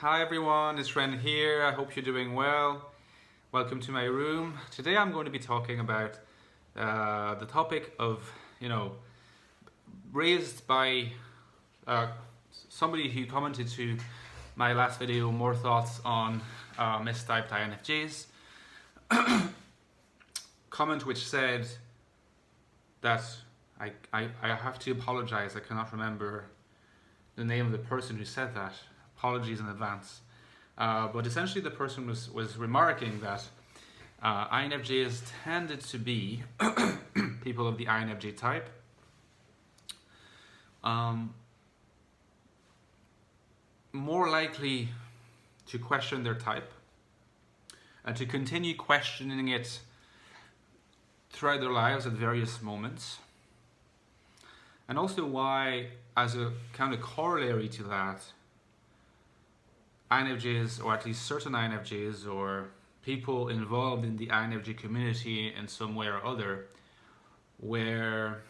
Hi everyone, it's Ren here. I hope you're doing well. Welcome to my room. Today I'm going to be talking about the topic of, raised by somebody who commented to my last video, more thoughts on mistyped INFJs. Comment which said that I have to apologize, I cannot remember the name of the person who said that. Apologies in advance. But essentially the person was remarking that INFJs tended to be people of the INFJ type. More likely to question their type and to continue questioning it throughout their lives at various moments. And also why, as a kind of corollary to that, INFJs, or at least certain INFJs, or people involved in the INFJ community in some way or other, were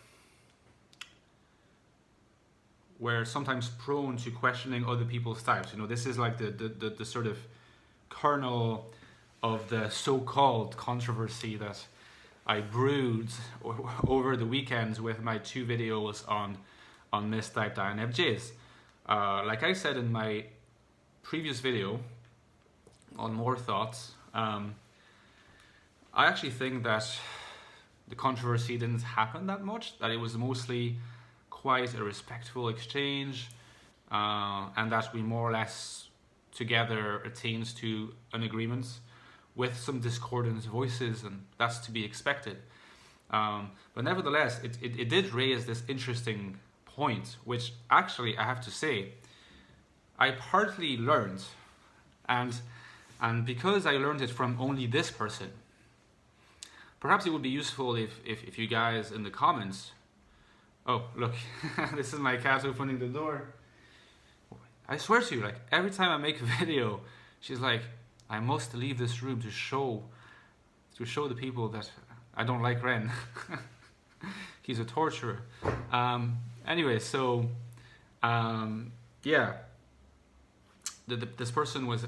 sometimes prone to questioning other people's types. This is like the sort of kernel of the so-called controversy that I brewed over the weekends with my 2 videos on mistyped INFJs. Like I said in my previous video on more thoughts, I actually think that the controversy didn't happen that much, that it was mostly quite a respectful exchange, and that we more or less together attained to an agreement with some discordant voices, and that's to be expected. But nevertheless, it did raise this interesting point, which actually I have to say I partly learned, and because I learned it from only this person, perhaps it would be useful if you guys in the comments, oh look, this is my cat opening the door. I swear to you, like every time I make a video, she's like, I must leave this room to show the people that I don't like Ren. He's a torturer. Anyway, so yeah. This person was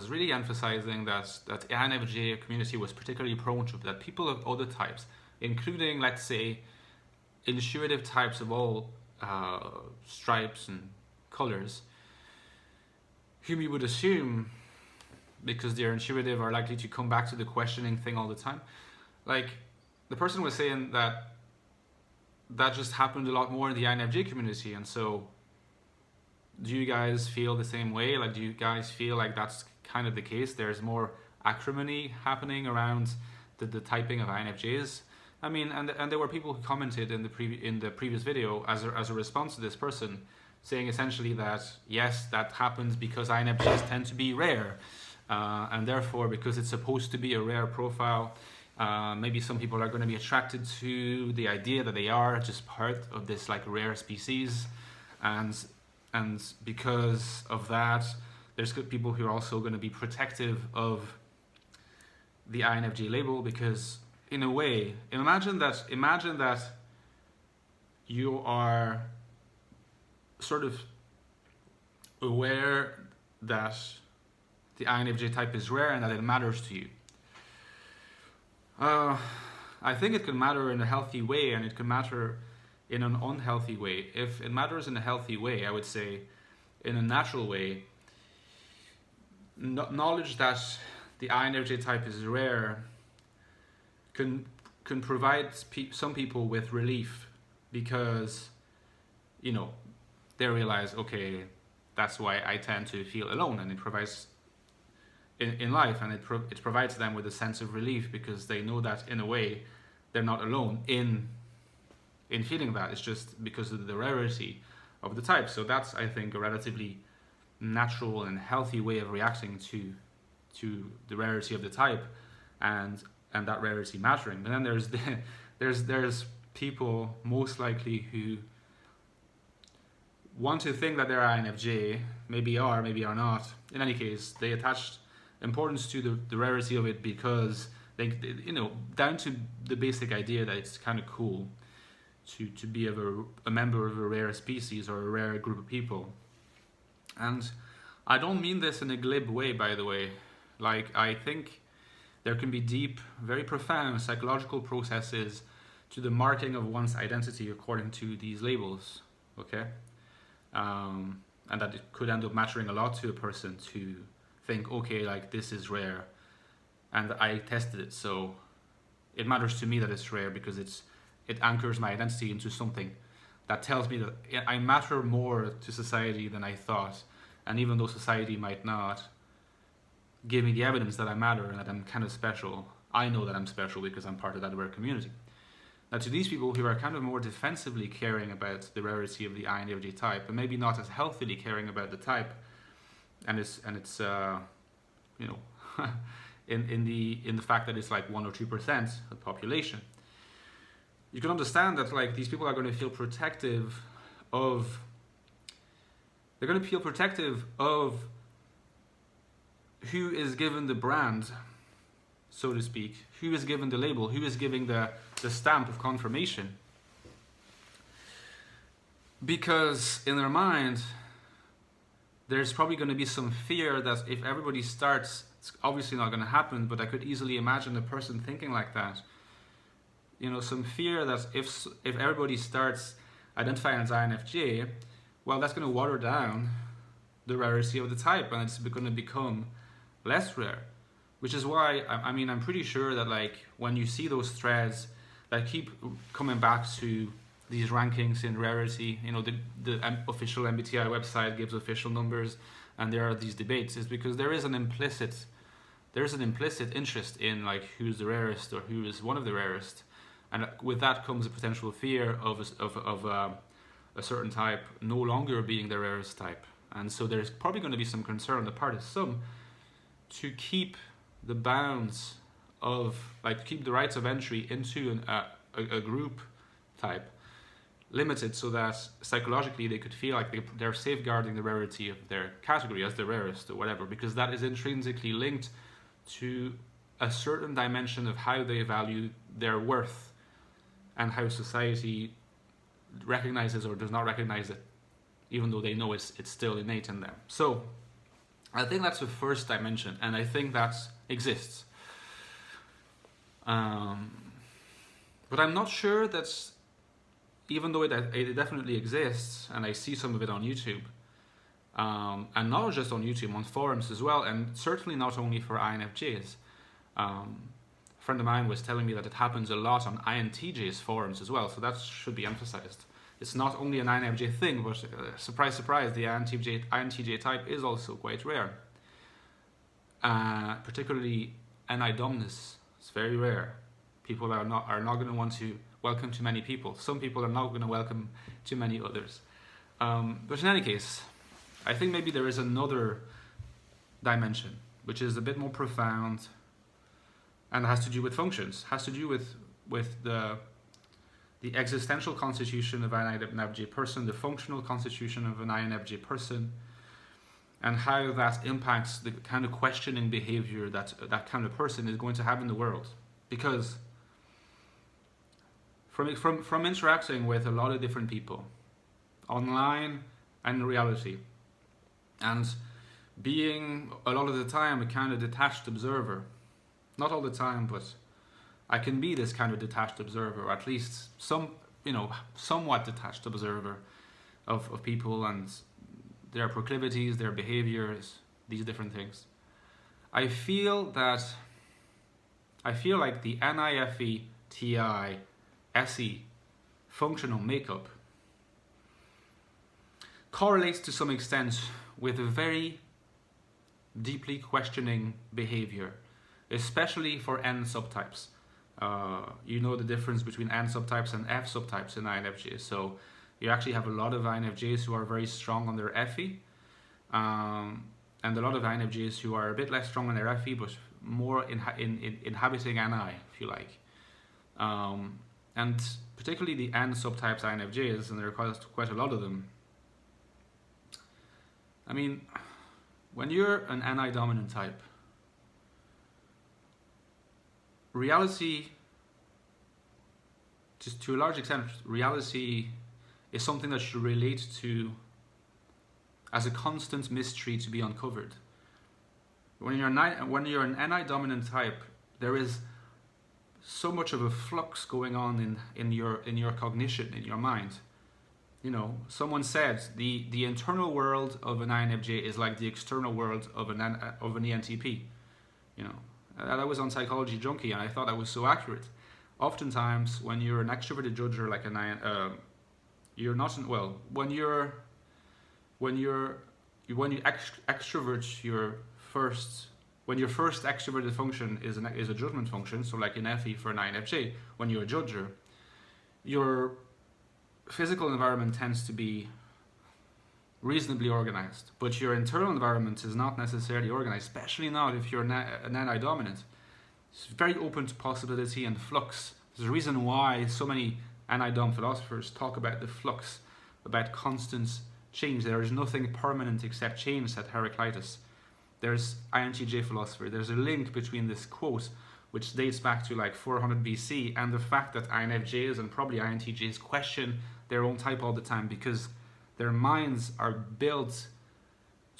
really emphasizing that the INFJ community was particularly prone to that people of other types, including, let's say, intuitive types of all stripes and colors, whom you would assume, because they're intuitive, are likely to come back to the questioning thing all the time. Like, the person was saying that just happened a lot more in the INFJ community, and so do you guys feel the same way? Like, do you guys feel like that's kind of the case? There's more acrimony happening around the typing of INFJs. I mean, and there were people who commented in the previous video as a response to this person, saying essentially that yes, that happens because INFJs tend to be rare, and therefore because it's supposed to be a rare profile, maybe some people are going to be attracted to the idea that they are just part of this like rare species, and because of that, there's good people who are also going to be protective of the INFJ label, because in a way, imagine that you are sort of aware that the INFJ type is rare and that it matters to you. I think it can matter in a healthy way, and it can matter in an unhealthy way. If it matters in a healthy way, I would say in a natural way, knowledge that the INFJ type is rare can provide some people with relief, because they realize, okay, that's why I tend to feel alone, and it provides in life, and it provides them with a sense of relief, because they know that in a way they're not alone in feeling that. It's just because of the rarity of the type. So that's, I think, a relatively natural and healthy way of reacting to the rarity of the type, and that rarity mattering. But then there's people most likely who want to think that they're INFJ, maybe are not. In any case, they attached importance to the rarity of it because they down to the basic idea that it's kind of cool to be a member of a rare species or a rare group of people. And I don't mean this in a glib way, by the way. Like, I think there can be deep, very profound psychological processes to the marking of one's identity according to these labels, okay? And that it could end up mattering a lot to a person to think, okay, like this is rare, and I tested it, so it matters to me that it's rare because it anchors my identity into something that tells me that I matter more to society than I thought. And even though society might not give me the evidence that I matter and that I'm kind of special, I know that I'm special because I'm part of that rare community. Now, to these people who are kind of more defensively caring about the rarity of the INFJ type, and maybe not as healthily caring about the type, and it's you know, in the fact that it's like 1 or 2% of the population, you can understand that like these people are going to feel protective of. They're going to feel protective of who is given the brand, so to speak, who is given the label, who is giving the stamp of confirmation. Because in their mind, there's probably going to be some fear that if everybody starts, it's obviously not going to happen, but I could easily imagine a person thinking like that. You know, some fear that if everybody starts identifying as INFJ, well, that's going to water down the rarity of the type, and it's going to become less rare. Which is why, I mean, I'm pretty sure that like when you see those threads that keep coming back to these rankings in rarity, you know, the official MBTI website gives official numbers, and there are these debates, is because there is an implicit interest in like who's the rarest or who is one of the rarest, and with that comes a potential fear of a certain type no longer being the rarest type. And so there's probably going to be some concern on the part of some to keep the bounds of, like, keep the rights of entry into a group type limited, so that psychologically they could feel like they're safeguarding the rarity of their category as the rarest or whatever, because that is intrinsically linked to a certain dimension of how they value their worth and how society recognizes or does not recognize it, even though they know it's still innate in them. So I think that's the first dimension, and I think that exists. But I'm not sure that's, even though it definitely exists, and I see some of it on YouTube, and not just on YouTube, on forums as well, and certainly not only for INFJs. A friend of mine was telling me that it happens a lot on INTJs forums as well, so that should be emphasized. It's not only an INFJ thing, but surprise, surprise, the INTJ type is also quite rare. Particularly NI dominus, it's very rare. People are not going to want to welcome too many people. Some people are not going to welcome too many others. But in any case, I think maybe there is another dimension, which is a bit more profound, and has to do with functions, has to do with the existential constitution of an INFJ person, the functional constitution of an INFJ person, and how that impacts the kind of questioning behavior that that kind of person is going to have in the world. Because from interacting with a lot of different people, online and in reality, and being a lot of the time a kind of detached observer, not all the time, but I can be this kind of detached observer, or at least somewhat detached observer of people and their proclivities, their behaviors, these different things. I feel like the NIFE TI SE functional makeup correlates to some extent with a very deeply questioning behavior, especially for N subtypes. You know the difference between N subtypes and F subtypes in INFJs. So you actually have a lot of INFJs who are very strong on their FE, and a lot of INFJs who are a bit less strong on their FE, but more inhabiting NI, if you like. And particularly the N subtypes INFJs, and there are quite a lot of them. I mean, when you're an NI dominant type, reality, just to a large extent, reality is something that should relate to as a constant mystery to be uncovered. When you're an NI dominant type, there is so much of a flux going on in your cognition, in your mind. You know, someone said the internal world of an INFJ is like the external world of an ENTP. You know, that was on Psychology Junkie, and I thought that was so accurate. Oftentimes, when you're an extroverted judger like you're not when you extrovert when your first extroverted function is a judgment function, so like in FE for an INFJ, when you're a judger, your physical environment tends to be reasonably organized, but your internal environment is not necessarily organized, especially not if you're an NI dominant. It's very open to possibility and flux. There's a reason why so many NI dom philosophers talk about the flux, about constant change. There is nothing permanent except change, said Heraclitus. There's INTJ philosopher. There's a link between this quote, which dates back to like 400 BC, and the fact that INFJs and probably INTJs question their own type all the time, because their minds are built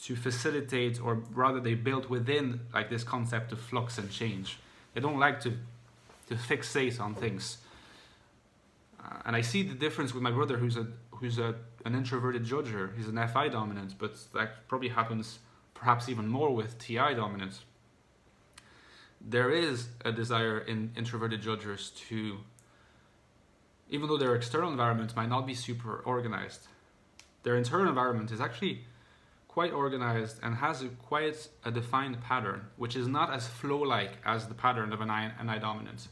to facilitate, or rather they built within like this concept of flux and change. They don't like to fixate on things. And I see the difference with my brother, who's an introverted judger. He's an FI dominant, but that probably happens perhaps even more with TI dominant. There is a desire in introverted judgers to, even though their external environment might not be super organized, their internal environment is actually quite organized and has quite a defined pattern, which is not as flow-like as the pattern of an I dominant.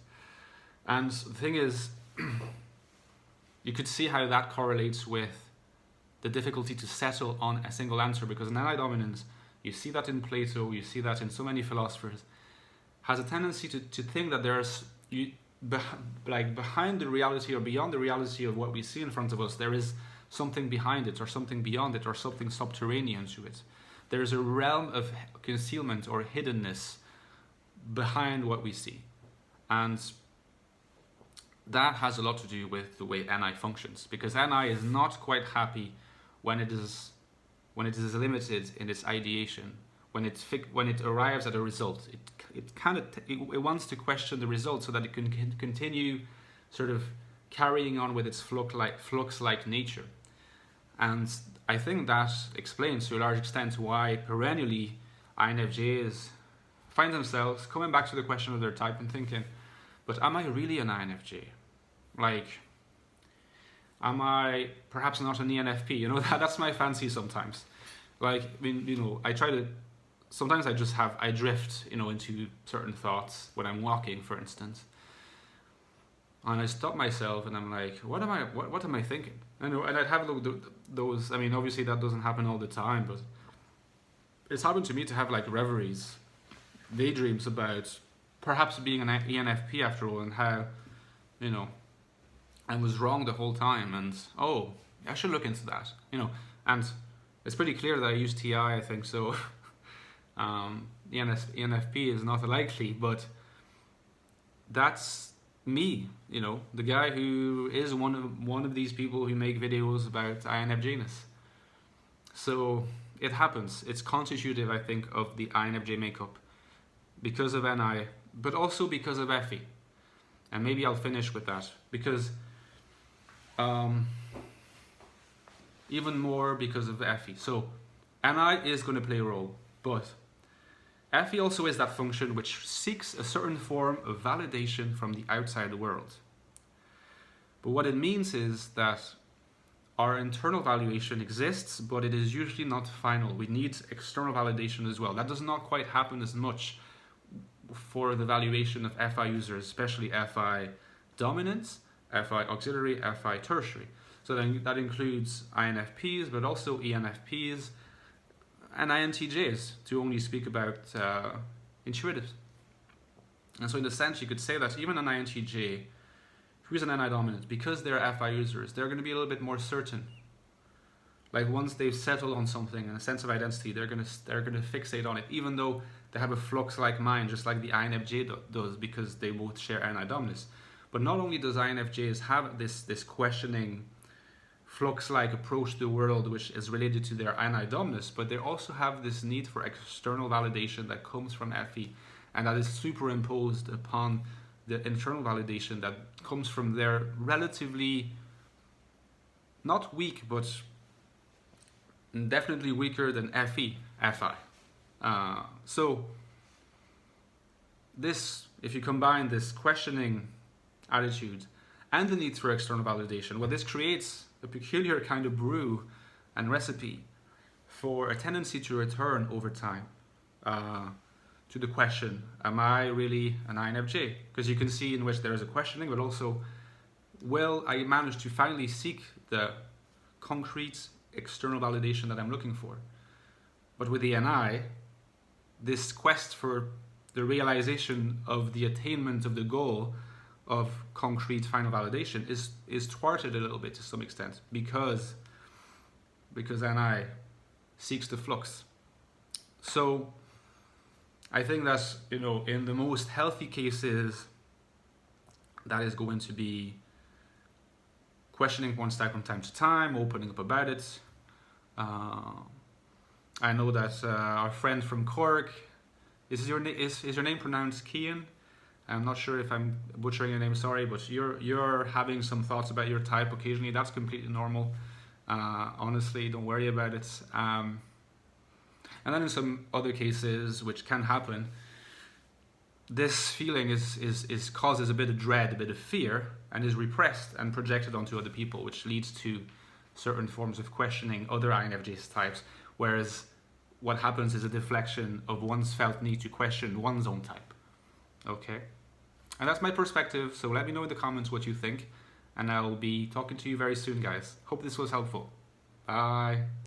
And the thing is, you could see how that correlates with the difficulty to settle on a single answer, because an NI dominant, you see that in Plato, you see that in so many philosophers, has a tendency to think that there's, behind the reality or beyond the reality of what we see in front of us, there is something behind it or something beyond it or something subterranean to it. There is a realm of concealment or hiddenness behind what we see. And that has a lot to do with the way NI functions, because NI is not quite happy when it is limited in its ideation, when it arrives at a result. It wants to question the result so that it can continue sort of carrying on with its flux-like nature. And I think that explains to a large extent why perennially INFJs find themselves coming back to the question of their type and thinking, but am I really an INFJ? Like, am I perhaps not an ENFP? You know, that's my fancy sometimes. Like, I mean, you know, sometimes I drift, you know, into certain thoughts when I'm walking, for instance. And I stop myself and I'm like, what am I thinking? And I'd have those, I mean, obviously that doesn't happen all the time, but it's happened to me to have like reveries, daydreams about perhaps being an ENFP after all, and how, you know, I was wrong the whole time, and I should look into that, you know. And it's pretty clear that I use TI, I think, so ENFP is not likely, but that's me, you know, the guy who is one of these people who make videos about INFJness. So it happens. It's constitutive, I think, of the INFJ makeup because of NI, but also because of FE. And maybe I'll finish with that, because even more because of FE. So NI is going to play a role, but FE also is that function which seeks a certain form of validation from the outside world. But what it means is that our internal valuation exists, but it is usually not final. We need external validation as well. That does not quite happen as much for the valuation of FI users, especially FI dominance, FI auxiliary, FI tertiary. So then that includes INFPs, but also ENFPs, and INTJs, to only speak about intuitives. And so in a sense, you could say that even an INTJ, who's an NI dominant, because they're FI users, they're going to be a little bit more certain. Like once they've settled on something and a sense of identity, they're going to fixate on it, even though they have a flux-like mind, just like the INFJ does, because they both share NI dominance. But not only does INFJs have this questioning Flux-like approach to the world, which is related to their INI dominance, but they also have this need for external validation that comes from FE, and that is superimposed upon the internal validation that comes from their relatively, not weak, but definitely weaker than FI. So this, if you combine this questioning attitude and the need for external validation, well, this creates a peculiar kind of brew and recipe for a tendency to return over time to the question, am I really an INFJ? Because you can see in which there is a questioning, but also, will I manage to finally seek the concrete external validation that I'm looking for? But with the NI, this quest for the realization of the attainment of the goal of concrete final validation is thwarted a little bit to some extent because NI seeks the flux. So I think that, you know, in the most healthy cases, that is going to be questioning one step from time to time, opening up about it. I know that our friend from Cork, is your name pronounced Kian? I'm not sure if I'm butchering your name, sorry, but you're having some thoughts about your type occasionally. That's completely normal. Honestly, don't worry about it. And then in some other cases, which can happen, this feeling is causes a bit of dread, a bit of fear, and is repressed and projected onto other people, which leads to certain forms of questioning other INFJ types, whereas what happens is a deflection of one's felt need to question one's own type. Okay? And that's my perspective, so let me know in the comments what you think, and I'll be talking to you very soon, guys. Hope this was helpful. Bye.